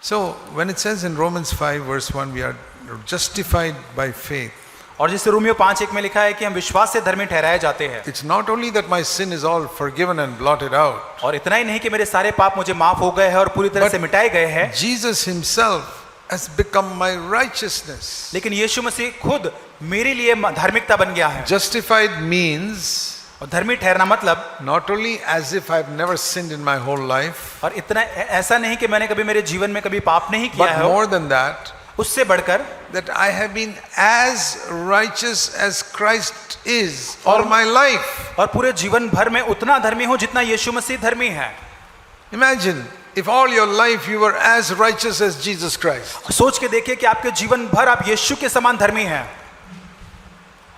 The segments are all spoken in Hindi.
So when it says in Romans 5 verse 1 we are justified by faith, और जैसे रोमियो 5:1 में लिखा है कि हम विश्वास से धर्मी ठहराए जाते हैं। it's not only that my sin is all forgiven and blotted out. और इतना ही नहीं कि मेरे सारे पाप मुझे माफ हो गए हैं और पूरी तरह से मिटाए गए हैं, Jesus himself has become my righteousness. लेकिन यीशु मसीह खुद मेरे लिए धार्मिकता बन गया है। Justified means और धर्मी ठहरना मतलब not only as if I've never sinned in my whole life, और इतना ऐसा नहीं कि मैंने कभी मेरे जीवन में कभी पाप नहीं किया but है, more than that, उससे बढ़कर that I have been as righteous as Christ is all my life. और पूरे जीवन भर में उतना धर्मी हूं जितना यीशु मसीह धर्मी है। Imagine if all your life you were as righteous as Jesus Christ. सोच के देखिए कि आपके जीवन भर आप यीशु के समान धर्मी हैं,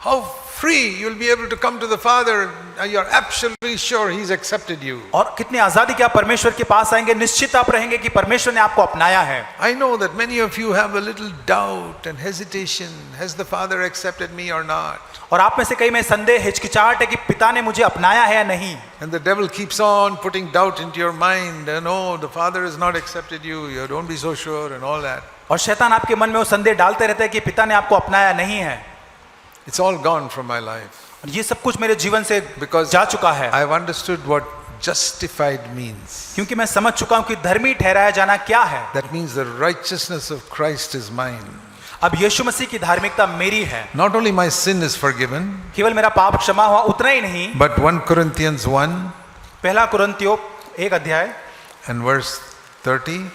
How free you'll be able to come to the Father, and you're absolutely sure He's accepted you. और कितनी आजादी के आप परमेश्वर के पास आएंगे, निश्चित आप रहेंगे कि परमेश्वर ने आपको अपनाया है। I know that many of you have a little doubt and hesitation. Has the Father accepted me or not? और आप में से कई में संदेह, हिचकिचाहट है कि पिता ने मुझे अपनाया है या नहीं। And the devil keeps on putting doubt into your mind. And oh, the Father has not accepted you. You don't be so sure and all that. और शैतान आपके मन में वो संदेह डालते रहता है कि पिता ने आपको अपनाया नहीं है। It's all gone from my life. और ये सब कुछ मेरे जीवन से Because जा चुका है, I've understood what justified means. क्योंकि मैं समझ चुका हूँ कि धर्मी ठहराया जाना क्या है। That means the righteousness of Christ is mine. अब यीशु मसीह की धार्मिकता मेरी है। Not only my sin is forgiven, केवल मेरा पाप क्षमा हुआ उतना ही नहीं, but 1 Corinthians 1 पहला कुरिन्थियों 1 and verse 30,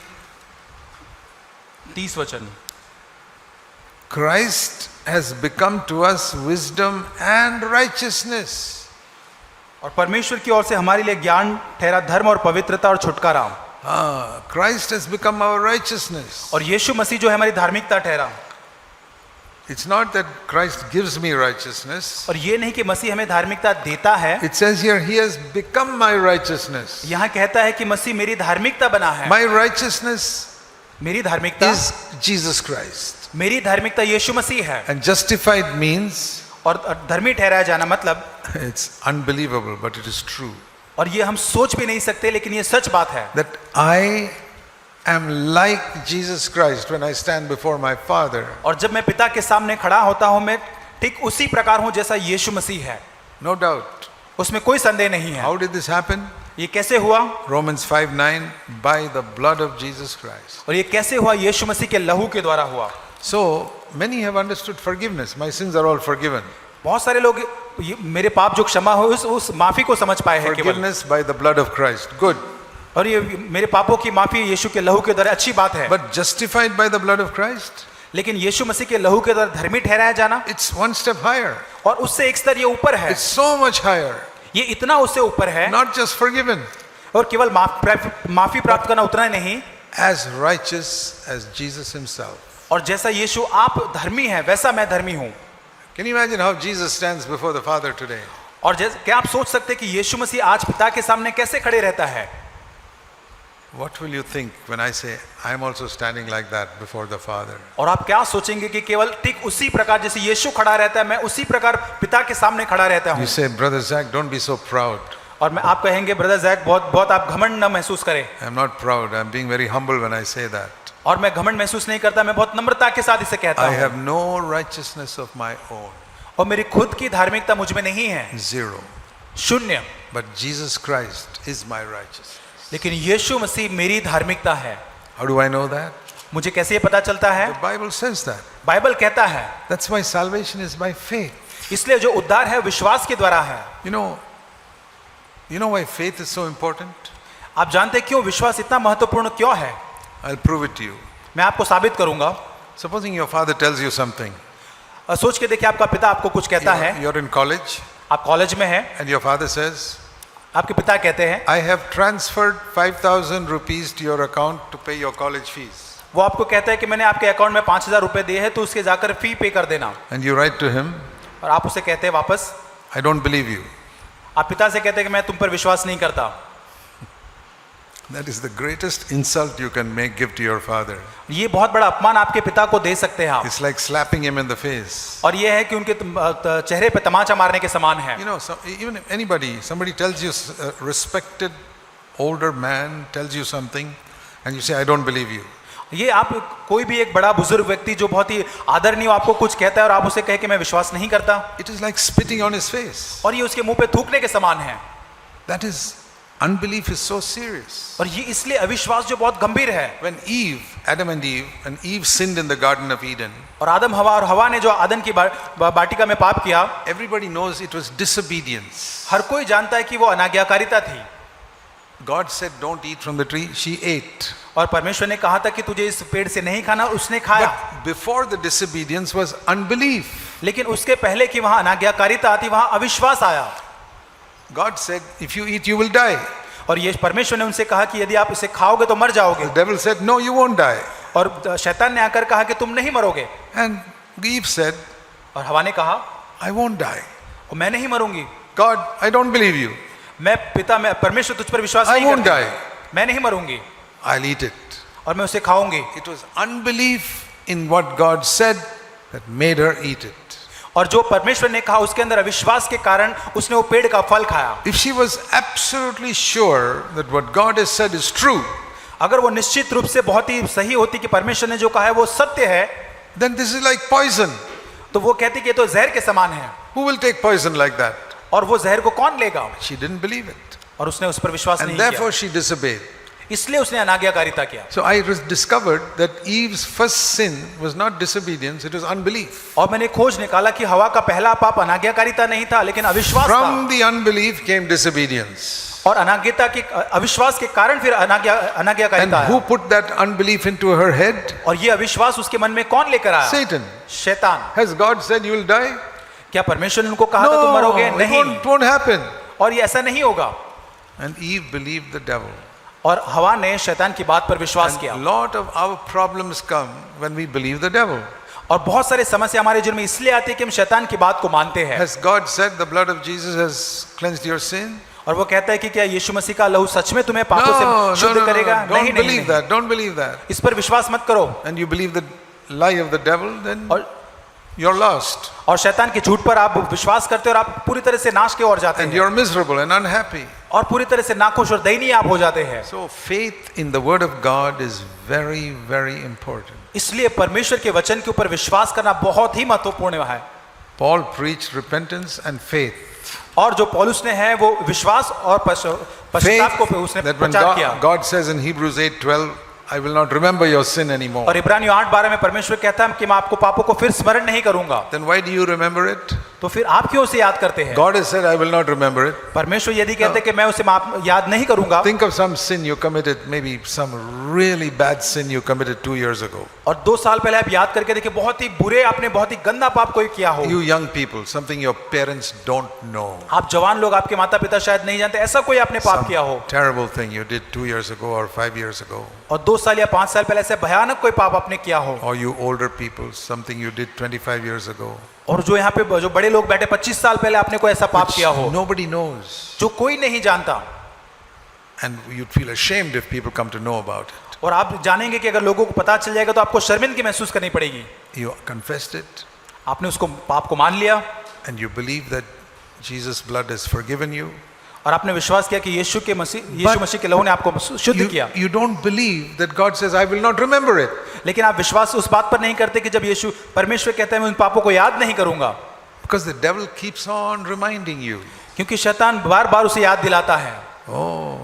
30 वचन, Christ has become to us wisdom and righteousness. और परमेश्वर की ओर से हमारे लिए ज्ञान ठहरा, धर्म और पवित्रता और छुटकारा। Christ has become our righteousness. और यीशु मसीह जो है हमारी धार्मिकता ठहरा। It's not that Christ gives me righteousness. और ये नहीं कि मसीह हमें धार्मिकता देता है, It says here, He has become my righteousness. यहाँ कहता है कि मसीह मेरी धार्मिकता बना है। My righteousness मेरी धार्मिकता, is Jesus Christ. मेरी धार्मिकता यीशु मसीह है। And justified means, और धर्मी ठहराया जाना मतलब, it's unbelievable, but it is true, और ये हम सोच भी नहीं सकते लेकिन ये सच बात है, that I am like Jesus Christ when I stand before my Father. और जब मैं पिता के सामने खड़ा होता हूँ मैं ठीक उसी प्रकार हूँ जैसा यीशु मसीह है। No doubt. उसमें कोई संदेह नहीं है। How did this happen? ये कैसे हुआ? Romans 5:9, by the blood of Jesus Christ. और ये कैसे हुआ? यीशु मसीह के लहू के द्वारा हुआ। So many have understood forgiveness. My sins are all forgiven. बहुत सारे लोग मेरे पाप जो क्षमा हो उस माफी को समझ पाए हैं केवल। Forgiveness by the blood of Christ. Good. और ये मेरे पापों की माफी यीशु के लहू के द्वारा, अच्छी बात है। But justified by the blood of Christ, लेकिन यीशु मसीह के लहू के द्वारा धर्मी ठहराया जाना, it's one step higher. और उससे एक स्तर ये ऊपर है। It's so much higher. ये इतना उससे ऊपर है, Not just forgiven, और केवल माफी प्राप्त करना उतना ही नहीं, as righteous as Jesus himself. और जैसा यीशु आप धर्मी हैं वैसा मैं धर्मी हूँ। Can you imagine how Jesus stands before the Father today? और क्या आप सोच सकते हैं कि यीशु मसीह आज पिता के सामने कैसे खड़े रहता है? What will you think when I say I am also standing like that before the Father? और आप क्या सोचेंगे कि केवल ठीक उसी प्रकार जैसे यीशु खड़ा रहता है मैं उसी प्रकार पिता के सामने खड़ा रहता You हूँ। say, Brother Zach, don't be so proud. और मैं आप कहेंगे ब्रदर जैक बहुत आप घमंड न महसूस करें। I'm not proud. I'm being very humble when I say that. और मैं घमंड महसूस नहीं करता, मैं बहुत नम्रता के साथ इसे कहता I हूँ। have no righteousness of my own. और मेरी खुद की धार्मिकता मुझ में नहीं है, Zero. शून्य। But Jesus Christ is my righteousness. लेकिन यीशु मसीह मेरी धार्मिकता है। How do I know that? मुझे कैसे ये पता चलता है? The Bible says that. Bible कहता है। That's why salvation is by faith. इसलिए जो उद्धार है विश्वास के द्वारा है। You know why faith is so important? आप जानते हैं क्यों विश्वास इतना महत्वपूर्ण क्यों है? I'll prove it to you. मैं आपको साबित करूंगा। Supposing your father tells you something. सोच के देखिए आपका पिता आपको कुछ कहता है। You're in college. आप कॉलेज में हैं। And your father says, आपके पिता कहते हैं, I have transferred 5,000 rupees to your account to pay your college fees. वो आपको कहता है कि मैंने आपके अकाउंट में 5,000 रुपए दिए हैं तो उसके जाकर फी पे कर देना। And you write to him, और आप उसे कहते हैं वापस, I don't believe you. आप पिता से कहते हैं कि मैं तुम पर विश्वास नहीं करता। That is the greatest insult you can give to your father. ये बहुत बड़ा अपमान आपके पिता को दे सकते हैं आप। It's like slapping him in the face. और ये है कि उनके चेहरे पे तमाचा मारने के समान है। Even if somebody tells you, a respected older man tells you something, and you say, I don't believe you. ये आप कोई भी एक बड़ा बुजुर्ग व्यक्ति जो बहुत ही आदरणीय आपको कुछ कहता है और आप उसे कहे कि मैं विश्वास नहीं करता, It is like spitting on his face. और ये उसके मुंह पे थूकने के समान है। That is, unbelief is so serious. और ये इसलिए अविश्वास जो बहुत गंभीर है। When Adam and Eve sinned in the Garden of Eden, और आदम हवा और हवा ने जो आदम की बाटिका में पाप किया, everybody knows it was disobedience. हर कोई जानता है कि वो अनाज्ञाकारिता थी। God said, don't eat from the tree. She ate. और परमेश्वर ने कहा था कि तुझे इस पेड़ से नहीं खाना, उसने खाया। But before the disobedience was unbelief. लेकिन उसके पहले कि वहां अनाज्ञाकारिता आती, वहां अविश्वास आया। God said, if you eat, you will die. और ये परमेश्वर ने उनसे कहा कि यदि आप इसे खाओगे तो मर जाओगे। The devil said, no, you won't die. और शैतान ने आकर कहा कि तुम नहीं मरोगे। And Eve said, और हवा ने कहा, I won't die. मैं नहीं मरूंगी। God, I don't believe you. मैं परमेश्वर तुझ पर विश्वास I नहीं won't करती। die. मैं नहीं मरूंगी I'll eat it. और मैं उसे खाऊंगी। It was unbelief in what God said that made her eat it. और जो परमेश्वर ने कहा उसके अंदर अविश्वास के कारण उसने वो पेड़ का फल खाया। If she was absolutely sure that what God has said is true, अगर वो निश्चित रूप से बहुत ही सही होती कि परमेश्वर ने जो कहा है वो सत्य है, then this is like poison. तो वो कहती कि ये तो जहर के समान है। Who will take poison like that? और वो जहर को कौन लेगा? She didn't believe it. और उसने उस पर विश्वास And नहीं therefore किया, she disobeyed. इसलिए उसने अनाज्ञाकारिता किया। So I discovered that Eve's first sin was not disobedience, it was unbelief. और मैंने खोज निकाला कि हवा का पहला पाप अनाज्ञाकारिता नहीं था लेकिन अविश्वास From था। the unbelief came disobedience. और अनाज्ञता के अविश्वास के कारण फिर And अनाज्ञाकारिता who आया। put that unbelief into her head? और ये अविश्वास उसके मन में कौन लेकर आया? Satan. शैतान। Has God said you will die? क्या परमेश्वर ने उनको कहा था तुम No, मरोगे? it नहीं। won't happen. और ये ऐसा नहीं होगा। And Eve believed the devil. और हवा ने शैतान की बात पर विश्वास And किया। a lot of our problems come when we believe the devil. और बहुत सारे समस्या हमारे जीवन में इसलिए आती है कि हम शैतान की बात को मानते हैं। Has God said the blood of Jesus has cleansed your sin? और वो कहता है कि क्या यीशु मसीह का लहू सच में तुम्हें पापों No, से शुद्ध करेगा? Don't नहीं, believe नहीं। that. Don't believe that. इस पर विश्वास मत करो। And you believe the lie of the devil, then और you're lost. और शैतान के झूठ पर आप विश्वास करते हो और आप पूरी तरह से नाश की ओर जाते And हैं you're miserable and unhappy. और पूरी तरह से नाखुश और दयनीय आप हो जाते हैं। So faith in the word of God is very, very important. इसलिए परमेश्वर के वचन के ऊपर विश्वास करना बहुत ही महत्वपूर्ण है। Paul preached repentance and faith. और जो पौलुस ने है वो विश्वास और पश्चाताप को उसने That when प्रचार किया। God says in Hebrews 8:12, I will not remember your sin anymore. और इब्रानियों 8:12 में परमेश्वर कहता है कि मैं आपको पापों को फिर स्मरण नहीं करूंगा। Then why do you remember it? तो फिर आप क्यों उसे याद करते हैं? God has said, I will not remember it. परमेश्वर यदि कहते कि मैं उसे याद नहीं करूंगा, Think of some sin you committed, maybe some really bad sin you committed 2 years ago. और 2 साल पहले आप याद करके देखिए बहुत ही बुरे आपने बहुत ही गंदा पाप कोई किया हो। You young people, something your parents don't know. आप जवान लोग आपके माता पिता शायद नहीं जानते, ऐसा कोई आपने पाप किया हो। Terrible thing you did 2 years ago or 5 years ago. और 2 साल या 5 साल पहले ऐसे भयानक कोई पाप आपने किया हो। Or you older people, something you did 25 years ago. और जो यहाँ पे जो बड़े लोग बैठे 25 साल पहले आपने कोई ऐसा पाप Which किया हो nobody knows. जो कोई नहीं जानता। And you'd feel ashamed if people come to know about it. और आप जानेंगे कि अगर लोगों को पता चल जाएगा तो आपको शर्मिंदगी महसूस करनी पड़ेगी। You confessed it आपने उसको पाप को मान लिया and you believe that Jesus' blood has forgiven you. और आपने विश्वास किया कि यीशु मसीह के लहू ने आपको शुद्ध किया। You don't believe that God says, I will not remember it. लेकिन आप विश्वास उस बात पर नहीं करते कि जब यीशु परमेश्वर कहता है मैं उन पापों को याद नहीं करूंगा, Because the devil keeps on reminding you. क्योंकि शैतान बार-बार उसे याद दिलाता है। Oh,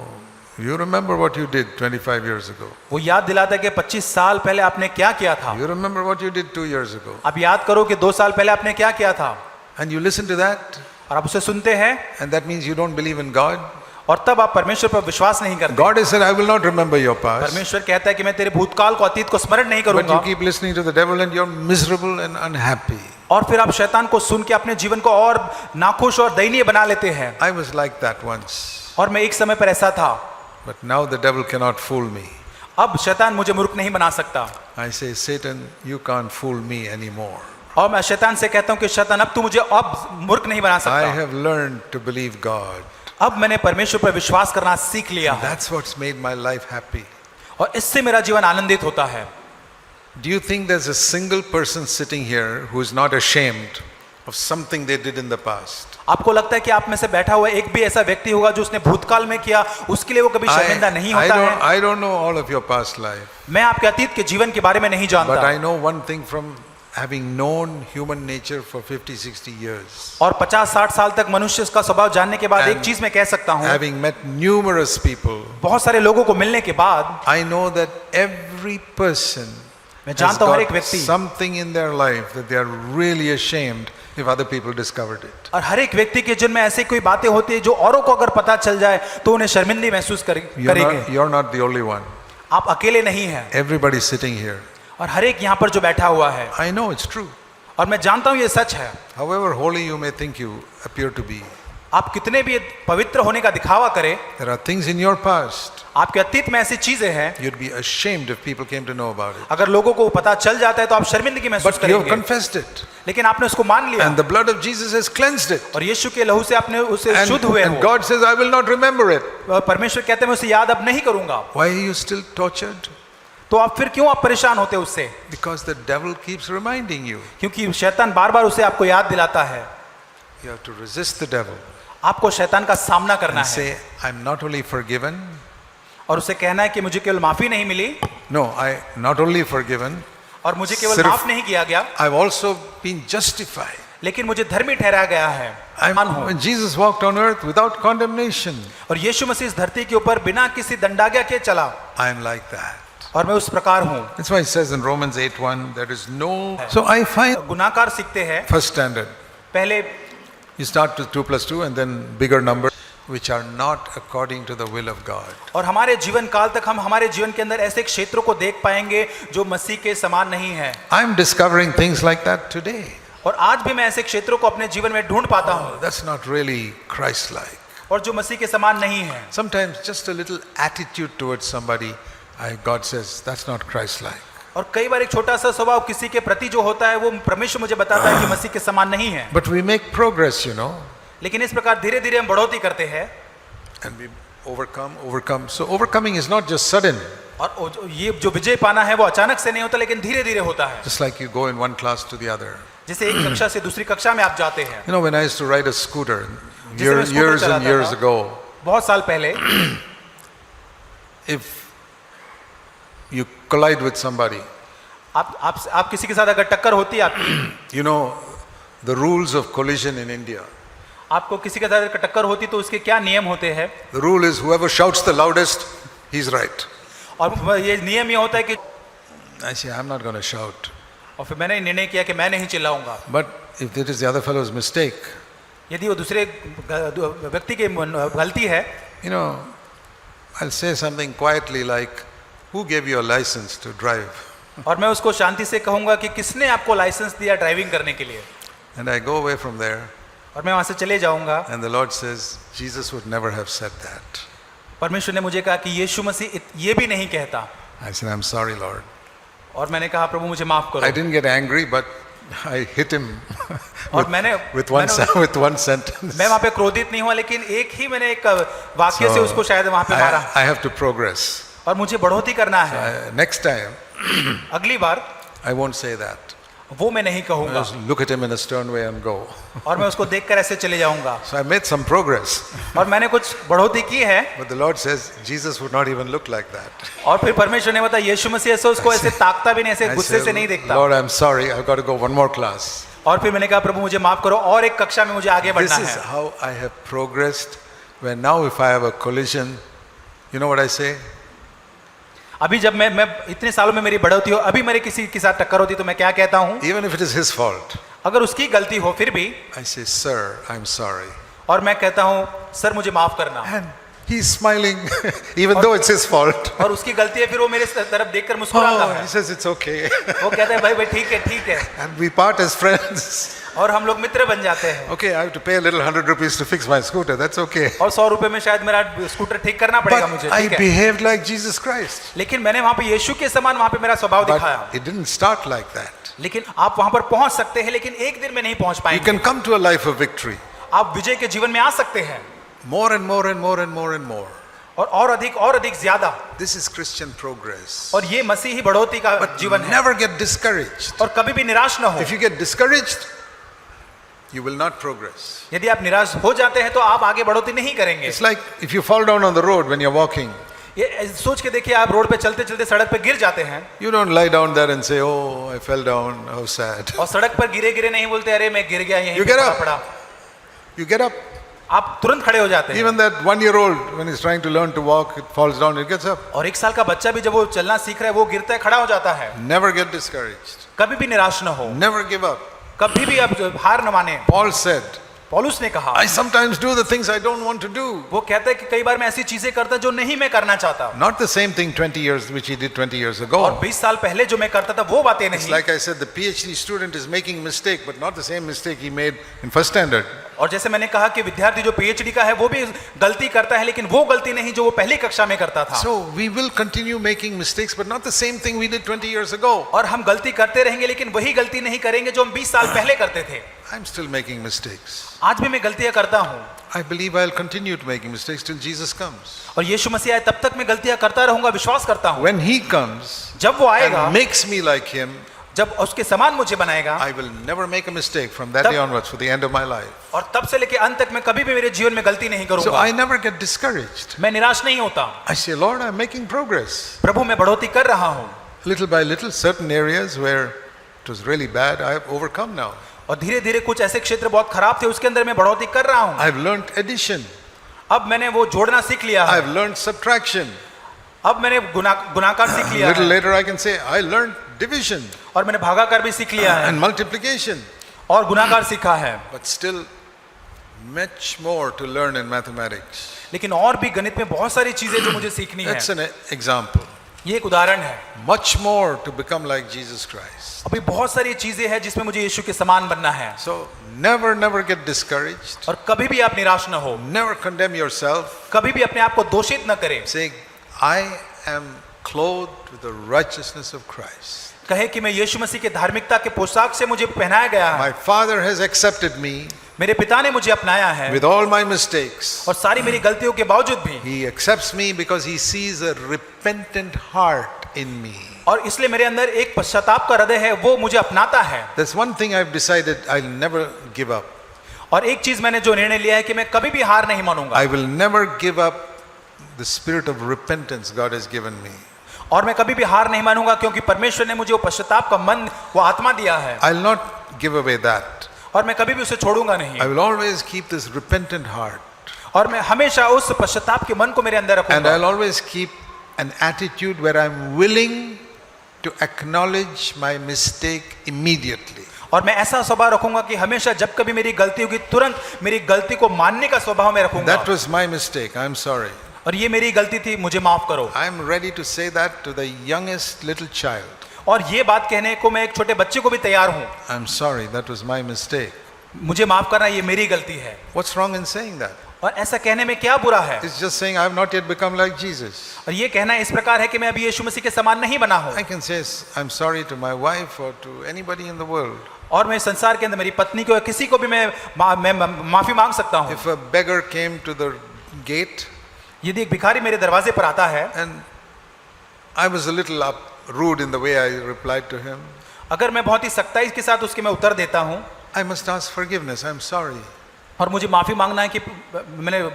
you remember what you did 25 years ago. वो याद दिलाता है कि 25 साल पहले आपने क्या किया था। You remember what you did 2 years ago. आप याद करो कि 2 साल पहले आपने क्या किया था। And you listen to that, और आप उसे सुनते हैं and that means you don't believe in God. और तब आप परमेश्वर पर विश्वास नहीं करते। God has said, I will not remember your past. परमेश्वर कहता है कि मैं तेरे भूतकाल को अतीत को स्मरण नहीं But करूंगा। you keep listening to the devil and you're miserable and unhappy. और फिर आप शैतान को सुन के अपने जीवन को और नाखुश और दयनीय बना लेते हैं। I was like that once. और मैं एक समय पर ऐसा था। But now the devil cannot fool me. अब शैतान मुझे मूर्ख नहीं बना सकता। I say, Satan, you can't fool me anymore. और मैं शैतान से कहता हूं कि शैतान अब तू मुझे अब मूर्ख नहीं बना I सकता। have learned to believe God. अब मैंने परमेश्वर पर विश्वास करना सीख लिया है That's what's made my life happy. और इससे मेरा जीवन आनंदित होता है। Do you think there's a single person sitting here who is not ashamed of something they did in the past. आपको लगता है कि आप में से बैठा हुआ एक भी ऐसा व्यक्ति होगा जो उसने भूतकाल में किया, उसके लिए वो कभी शर्मिंदा नहीं होता है? I don't know all of your past life, मैं आपके अतीत के जीवन के बारे में नहीं but जानता, I know one thing from having known human nature for 50-60 years, और 50-60 साल तक मनुष्य का स्वभाव जानने के बाद एक चीज मैं कह सकता हूँ, having met numerous people, बहुत सारे लोगों को मिलने के बाद I know that every person मैं has जानता हूँ हर एक got व्यक्ति, something in their life that they are really ashamed if other people discovered it. और हर एक व्यक्ति के जीवन में ऐसी कोई बातें होती है जो औरों को अगर पता चल जाए तो उन्हें शर्मिंदगी महसूस करेंगे। You're not the only one. आप अकेले नहीं हैं, Everybody sitting here. और हर एक यहाँ पर जो बैठा हुआ है, I know it's true. और मैं जानता हूँ ये सच है। However holy you may think you appear to be, आप कितने भी पवित्र होने का दिखावा करें, there are things in your past आपके अतीत में ऐसी चीजें हैं, you'd be ashamed if people came to know about it. अगर लोगों को पता चल जाता है तो आप शर्मिंदगी महसूस But you have करेंगे, confessed it, लेकिन आपने उसको मान लिया, and the blood of Jesus has cleansed it. और यीशु के लहू से आपने उसे And, शुद्ध हुए and हो। God says, I will not remember it. और परमेश्वर कहते हैं मैं उसे याद अब नहीं करूंगा। Why are you still tortured? तो आप फिर क्यों आप परेशान होते उससे? Because the devil keeps reminding you. क्योंकि शैतान बार बार उसे आपको याद दिलाता है। You have to resist the devil आपको शैतान का सामना करना and है, say, I'm not only forgiven. और उसे कहना है कि मुझे केवल माफी नहीं मिली, No, I not only forgiven, और मुझे केवल सिर्फ- माफ नहीं किया गया, I've also been justified. लेकिन मुझे धर्मी ठहराया गया है। When Jesus walked on earth without condemnation, और यीशु मसीह इस धरती के ऊपर बिना किसी दंडाज्ञा के चला, I'm like that. और मैं उस प्रकार हूँ। That's why it says in Romans 8:1, there is no. So I find गुनाहगार सीखते हैं, first standard. पहले You start with 2 + 2 and then bigger numbers, which are not according to the will of God. और हमारे जीवन काल तक हम हमारे जीवन के अंदर ऐसे क्षेत्रों को देख पाएंगे जो मसीह के समान नहीं है, I'm discovering things like that today. और आज भी मैं ऐसे क्षेत्रों को अपने जीवन में ढूंढ पाता हूँ, That's not really Christ-like. और जो मसीह के समान नहीं है। Sometimes just a little attitude towards somebody, God says, that's not Christ-like. और कई बार एक छोटा सा स्वभाव किसी के प्रति जो होता है वो परमेश्वर मुझे बताता है कि मसीह के समान नहीं है, But we make progress, you know, लेकिन इस प्रकार धीरे धीरे हम बढ़ोतरी करते हैं, and we overcome. So overcoming is not just sudden. और ये जो विजय पाना है वो अचानक से नहीं होता, लेकिन धीरे धीरे होता है। Just like you go in one class to the other. जैसे एक कक्षा से दूसरी कक्षा में आप जाते हैं। You know, when I used to ride a scooter जिसे मैं स्कूटर years and चलाता years था, ago, बहुत साल पहले, if you collide with somebody, आप किसी के साथ अगर टक्कर होती है आपकी, you know, the rules of collision in India. आपको किसी के साथ टक्कर होती तो उसके क्या नियम होते हैं? The rule is whoever shouts the loudest, he's right. और ये नियम ये होता है कि, I say, I'm not going to shout. और फिर मैंने निर्णय किया कि मैं नहीं चिल्लाऊंगा। But if it is the other fellow's mistake, यदि वो दूसरे व्यक्ति की गलती है, you know, I'll say something quietly like, who gave you a license to drive? और मैं उसको शांति से कहूंगा कि किसने आपको लाइसेंस दिया ड्राइविंग करने के लिए, And I go away from there, और मैं वहां से चले जाऊंगा। and the Lord says, Jesus would never have said that. परमेश्वर ने मुझे कहा कि यीशु मसीह ये भी नहीं कहता, I said, I'm sorry, Lord. और मैंने कहा प्रभु मुझे माफ I करो, didn't get angry, but I hit him और मैंने with one sentence. मैं वहां पे क्रोधित नहीं हुआ, लेकिन एक ही मैंने एक वाक्य से उसको शायद वहां पे मारा, I have to progress. और मुझे बढ़ोतरी करना है। Next time, अगली बार I won't say that. वो मैं नहीं कहूंगा, Just look at him in a stern way and go. और मैं उसको देखकर ऐसे चले जाऊंगा। So I made some progress. और मैंने कुछ बढ़ोतरी की है, But the Lord says, Jesus would not even look like that. और फिर परमेश्वर ने बताया यीशु मसीह ऐसे उसको ऐसे ताकता भी नहीं, ऐसे I गुस्से से नहीं say, देखता। Lord, I'm sorry, I've got to go one more class. और फिर मैंने कहा प्रभु मुझे माफ करो, और एक कक्षा में मुझे आगे This बढ़ना is है। how I have progressed. When now if I have a collision, you know what I say? अभी जब मैं इतने सालों में मेरी बढ़ोतरी हो, अभी मेरे किसी के साथ टक्कर होती तो मैं क्या कहता हूँ? Even if it is his fault, अगर उसकी गलती हो फिर भी, I say, Sir, I'm sorry. और मैं कहता हूँ सर मुझे माफ करना, And he's smiling, even though it's his fault. और उसकी गलती है फिर वो मेरे तरफ देखकर मुस्कुराता Oh, है, he says it's okay. वो कहता है भाई भाई ठीक है ठीक है, And we part as friends. और हम लोग मित्र बन जाते हैं। Okay, I have to pay a little 100 rupees to fix my scooter. That's okay. और 100 रुपए में शायद मेरा स्कूटर ठीक करना पड़ेगा मुझे, But I ठीक है, behaved like Jesus Christ. लेकिन मैंने वहां पे यीशु के समान वहां पे मेरा स्वभाव दिखाया। But it didn't start like that. लेकिन आप वहां पर पहुंच सकते हैं, लेकिन एक दिन में नहीं पहुंच You पाएंगे। can come to a life of victory. आप विजय के जीवन में आ सकते हैं, More and more and more and more and more. और अधिक ज्यादा, This is Christian progress. और ये मसीही बढ़ोतरी का जीवन है। Never get discouraged. और कभी भी निराश न हो। If you get discouraged, you will not progress. यदि आप निराश हो जाते हैं तो आप आगे बढ़ोतरी नहीं करेंगे। It's like if you fall down on the road when you're walking, ये सोच के देखिए, आप रोड पे चलते चलते सड़क पे गिर जाते हैं you don't lie down there and say, oh, I fell down, how sad. और सड़क पर गिरे गिरे नहीं बोलते, अरे मैं गिर गया यहीं You पे get पड़ा up. पड़ा। You get up. आप तुरंत खड़े हो जाते हैं। Even that 1-year-old, when he's trying to learn to walk, it falls down, it gets up. और 1 साल का बच्चा भी जब वो चलना सीख रहा है, वो गिरता है, खड़ा हो जाता है। Never get discouraged. कभी भी निराश न हो, Never give up. कभी भी आप हार न माने। Paul said, पौलुस ने कहा, I sometimes do the things I don't want to do. वो कहता है कि कई बार मैं ऐसी चीजें करता जो नहीं मैं करना चाहता, Not the same thing 20 years, which he did 20 years और ago. 20 साल पहले जो मैं करता था वो बातें It's नहीं। like I said, the PhD student is making mistake, but not the same mistake he made in first standard. और जैसे मैंने कहा कि विद्यार्थी जो पीएचडी का है वो भी गलती करता है, लेकिन वो गलती नहीं जो वो पहली कक्षा में करता था। So we will continue making mistakes, but not the same thing we did 20 years ago. और हम गलती करते रहेंगे, लेकिन वही गलती नहीं करेंगे जो हम 20 साल पहले करते थे। I'm still making mistakes. आज भी मैं गलतियां करता हूँ, I believe I'll continue to making mistakes till Jesus comes. और यीशु मसीह आए तब तक मैं गलतियां करता रहूंगा, विश्वास करता हूँ। When he comes जब वो आएगा, and makes me like him, जब उसके समान मुझे बनाएगा, I will never make a mistake from that day onwards for the end of my life. और तब से लेके अंत तक मैं कभी भी मेरे जीवन में गलती नहीं So करूंगा। I never get discouraged. मैं निराश नहीं होता। I say, Lord, I'm making progress. प्रभु मैं बढ़ोतरी कर रहा हूँ, Little by little, certain areas where it was really bad, I have overcome now. और धीरे धीरे कुछ ऐसे क्षेत्र बहुत खराब थे उसके अंदर मैं बढ़ोतरी कर रहा हूँ। I've learned addition. अब मैंने वो जोड़ना सीख लिया है, I've learned subtraction. अब मैंने गुणाकार सीख लिया Little है, later, I can say, I learned division और मैंने भागाकार भी सीख लिया है and multiplication. और गुणाकार सीखा है। But still, much more to learn in mathematics. लेकिन और भी गणित में बहुत सारी चीजें जो मुझे सीखनी है। That's an example. ये एक उदाहरण है। Much more to become like Jesus Christ. अभी बहुत सारी चीजें हैं जिसमें मुझे यीशु के समान बनना है। So never get discouraged. और कभी भी आप निराश न हो, Never condemn yourself. कभी भी अपने आप को दोषित न करें। Say, I am clothed with the righteousness of Christ. कहे कि मैं यीशु मसीह के धार्मिकता के पोशाक से मुझे पहनाया गया है। My Father has accepted me मेरे पिता ने मुझे अपनाया है with all my mistakes. और सारी मेरी गलतियों के बावजूद भी, He accepts me because he sees a repentant heart in me. और इसलिए मेरे अंदर एक पश्चाताप का हृदय है, वो मुझे अपनाता है। That's one thing I've decided I'll never give up. और एक चीज मैंने जो निर्णय लिया है कि मैं कभी भी हार नहीं मानूंगा, I will never give up the spirit of repentance God has given me. और मैं कभी भी हार नहीं मानूंगा क्योंकि परमेश्वर ने मुझे वो पश्चाताप का मन, वो आत्मा दिया है, I'll not give away that. और मैं कभी भी उसे छोड़ूंगा नहीं। I will always keep this repentant heart. और मैं हमेशा उस पश्चाताप के मन को मेरे अंदर And रखूंगा, I'll always keep an attitude where I'm willing to acknowledge my mistake immediately. और मैं ऐसा स्वभाव रखूंगा कि हमेशा जब कभी मेरी गलती होगी तुरंत मेरी गलती को मानने का स्वभाव मैं रखूंगा। That was my mistake. I'm sorry. और ये मेरी गलती थी, मुझे माफ करो। I'm ready to say that to the youngest little child. और ये बात कहने को मैं एक छोटे बच्चे को भी तैयार हूँ, I'm sorry, that was my mistake. मुझे माफ करना, ये मेरी गलती है। What's wrong in saying that? और ऐसा कहने में क्या बुरा है? It's just saying I have not yet become like Jesus. और ये कहना इस प्रकार है कि मैं अभी यीशु मसीह के समान नहीं बना हूँ। I can say I'm sorry to my wife or to anybody in the world. और मैं संसार के अंदर मेरी पत्नी को या किसी को भी मैं माफी मांग सकता हूँ। If a beggar came to the gate यदि एक भिखारी मेरे दरवाजे पर आता है, and I was a little rude in the way I replied to him, अगर मैं बहुत ही सख्ताई के साथ उसके मैं उत्तर देता हूँ, I must ask forgiveness. I'm sorry. और मुझे माफी मांगना है कि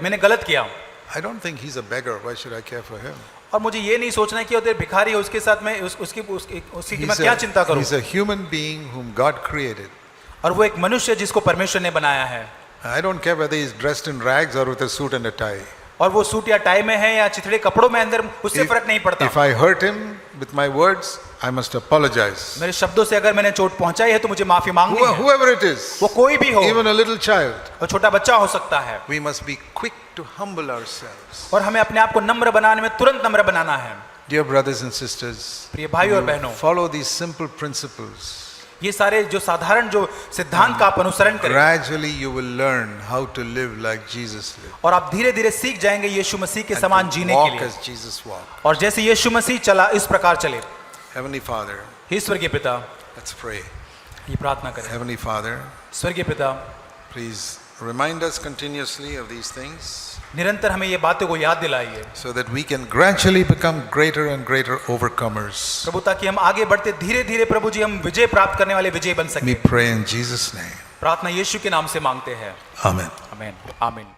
मैंने गलत किया, I don't think he's a beggar. Why should I care for him? और मुझे ये नहीं सोचना है कि वो भिखारी है, उसके साथ मैं उसकी मैं क्या चिंता करूं। He's a human being whom God created. और वो एक मनुष्य जिसको परमेश्वर ने बनाया है। I don't care whether he's dressed in rags or with a suit and a tie. और वो सूट या टाई में है या चिथड़े कपड़ों में अंदर, उससे फर्क नहीं पड़ता। If I hurt him with my words, I must apologize. मेरे शब्दों से अगर मैंने चोट पहुंचाई है तो मुझे माफी मांगनी है। Whoever it is, वो कोई भी हो, even a little child, और छोटा बच्चा हो सकता है। we must be quick to humble ourselves. और हमें अपने आप को नम्र बनाने में तुरंत नम्र बनाना है। Dear brothers and sisters, प्रिय भाई और बहनों, follow these simple principles. ये सारे जो साधारण जो सिद्धांत का आप अनुसरण करें, Gradually you will learn how to live like Jesus lived. और आप धीरे धीरे सीख जाएंगे यीशु मसीह के समान And to जीने walk के लिए, as Jesus walked. और जैसे यीशु मसीह चला इस प्रकार चले। Heavenly Father, ईश्वर के पिता, let's pray. ये प्रार्थना करें। Heavenly Father, स्वर्गीय पिता, please remind us continuously of these things निरंतर हमें ये बातों को याद दिलाइए, so that we can gradually become greater and greater overcomers. प्रभु, ताकि हम आगे बढ़ते धीरे धीरे प्रभु जी हम विजय प्राप्त करने वाले विजय बन We सके। pray in Jesus' name. प्रार्थना यीशु के नाम से मांगते हैं, Amen. आमीन, आमीन।